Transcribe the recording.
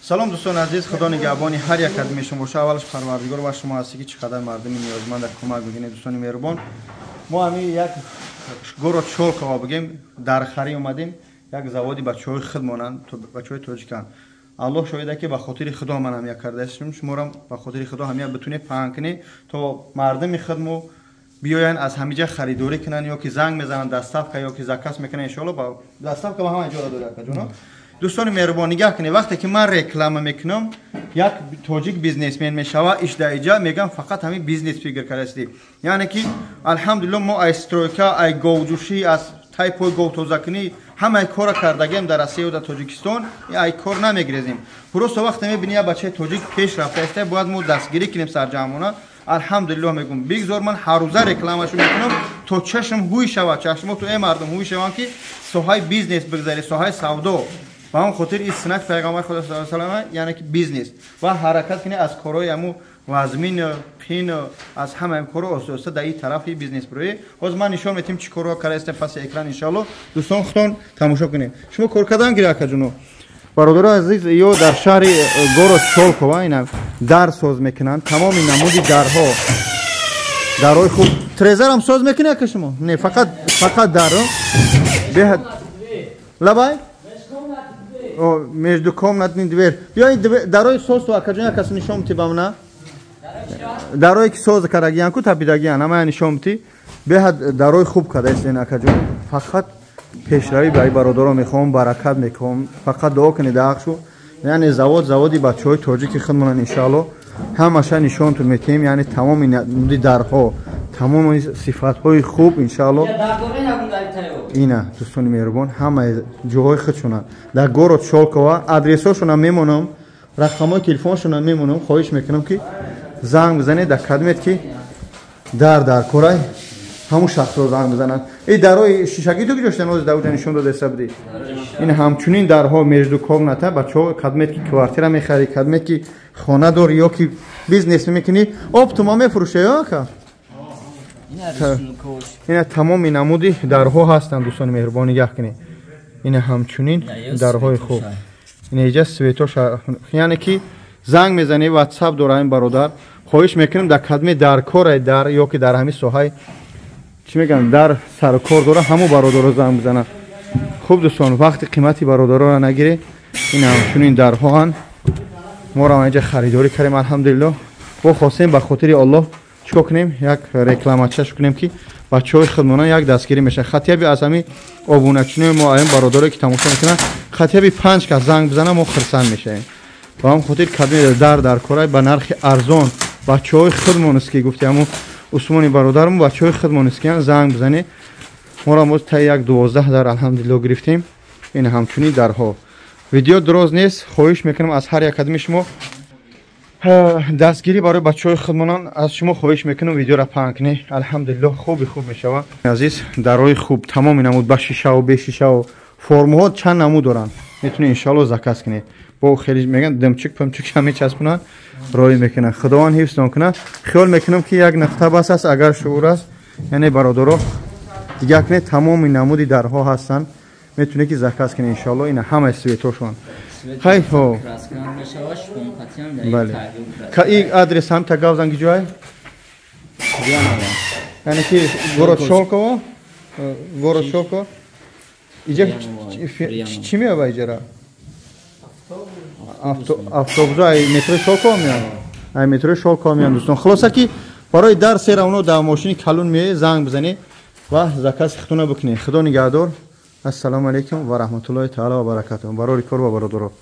سلام دوستان عزیز، خدا نگهبان هر یک از شما باشه. اولش پروردگار و شما هستی که چقدر مردم نیازمند در کمک می‌کنید. دوستان مهربان، ما همین یک گورو چولکا بگیم در خری اومدیم، یک زوادی بچه‌های خودمانن، تو بچه‌های تاجیکن. الله شاهده که به خاطر خدا من هم یک کردستم، شما هم به خاطر خدا همین بتونه پنگ کنی تا مردم خودمو بیاین از همیجا خریداری کنن یا که زنگ میزنن دستافک یا که زکات میکنن ان شاء الله با دستافک با همه جا داره جناب. دوستان مهربان نگاه کنید، وقتی که من رکلام میکنم یک تاجیک بیزنسمن میشوه ایش دایجا میگم فقط همین بیزنس فکر کردی، یعنی که الحمدلله ما استرویکا ای گوجوشی از تایپو گوتوزاکنی همه کار کردگیم در روسیه و در تاجیکستان ای کار نمیگریزیم. درست وقتی میبینی بچه تاجیک پیش رفته است باید ما دستگیری کنیم سرجمونه. الحمدلله میگم بگذار من هر روز رکلامش میکنم تا چشم هوی شود، چشم تو ای مردم هوی شوند که سوهای بیزنس بگذاری، سوهای سودا و هم خاطر این سنت پیغمبر خدا صلی الله علیه و سلم یعنی که بیزنس و حرکت کنی از کارهای امو وزمین پین از همه کارو اساسا در این طرف بیزنس بروی. باز من نشون میدم چی کارا کردم پس اکران ان شاء الله دوستان خودتون تماشا کنید. شما کار کردن گیرا جونو برادر عزیز یا در شهر گورو چولکو اینا در ساز میکنن، تمام نمودی درها درای خوب تریزر هم ساز میکنه که شما نه فقط درو به لبای او между комнатной дверь بیاید درای ساز تو اکجا کس نشون میتی بامنا درای که ساز کردگیان کو تبیدگیان همه نشون میتی به درای خوب کرده است این اکجا. فقط پیشروی برای برادران میخوام، برکت میخوام، فقط دعا کنید اخشو یعنی زوادی بچهای تاجیک خودمون ان شاء الله همش نشون تو میتیم، یعنی تمام درها تمام صفات های خوب ان شاء الله اینا دوستان مهربان همه جاهای خودشون در گورو چولکوا آدرساشون هم میمونم، رقمای تلفنشون هم میمونم. خواهش میکنم که زنگ بزنید در خدمت که در کورای همون شخص رو زنگ بزنن. این درهای شیشگی تو گذاشتن از داوود نشون داده سبدی این همچنین درها между комната بچه‌ها خدمت که کوارتیر میخری، خدمت که خانه دار یا که بیزنس میکنی اپتیما میفروشه یا که این تمام نمودی درها هستن. دوستان مهربان نگاه کنید این همچنین درهای خوب این اینجا سویتوش یعنی که زنگ میزنی واتساپ داره این برادر. خواهش میکنم در خدمت در کار در یا که در همین سوهای چی میگن در سر کار داره همو برادرها زنگ بزنن. خوب دوستان وقتی قیمتی برادرها را نگیره این همچنین درها هن ما را اینجا خریداری کردیم الحمدلله و خواستیم به خاطر الله چیکار کنیم یک رکلاماچش کنیم که بچهای خودمون یک دستگیری میشه. خطیبی از همین آبونچینه ما این برادرایی که تماشا میکنن خطیبی 5 که زنگ بزنه ما خرسند میشه و هم خاطر کدمی در کارای به نرخ ارزان بچهای خودمون است که گفتیم عثمانی برادرم بچهای خودمون است که زنگ بزنه ما را تا یک 12 در الحمدلله گرفتیم. این همچنین درها ویدیو دراز نیست. خواهش میکنم از هر یک کدام شما دستگیری برای بچهای خودمون از شما خواهش میکنم ویدیو را پنگ کنید. الحمدلله خوب میشوه عزیز. درای خوب تمام نمود با شیشه و به شیشه و فرم ها چند نمود دارن میتونید ان شاء الله زکات کنید. با خیلی میگن دمچک پمچک همه چسبونن رای میکنن. خداوند حفظ کنه. خیال میکنم که یک نقطه بس است اگر شعور است یعنی برادرها دیگه کنه تمام نمودی درها هستن میتونه که زکات کنه ان شاء الله. این همه سویتوشون خیلی خوب بله که این آدرس هم تگاو زنگی جای یعنی که گورو چولکو اینجا چی میاد با ایجا را افطوبزو ای مترو چولکو میان ای مترو چولکو میان دوستان. خلاصه که برای در سیر اونو در ماشین کلون میه زنگ بزنی و زکات خودتون بکنی. خدا نگهدار. السلام علیکم و رحمت الله تعالی و برکاته. برای کار و برادرها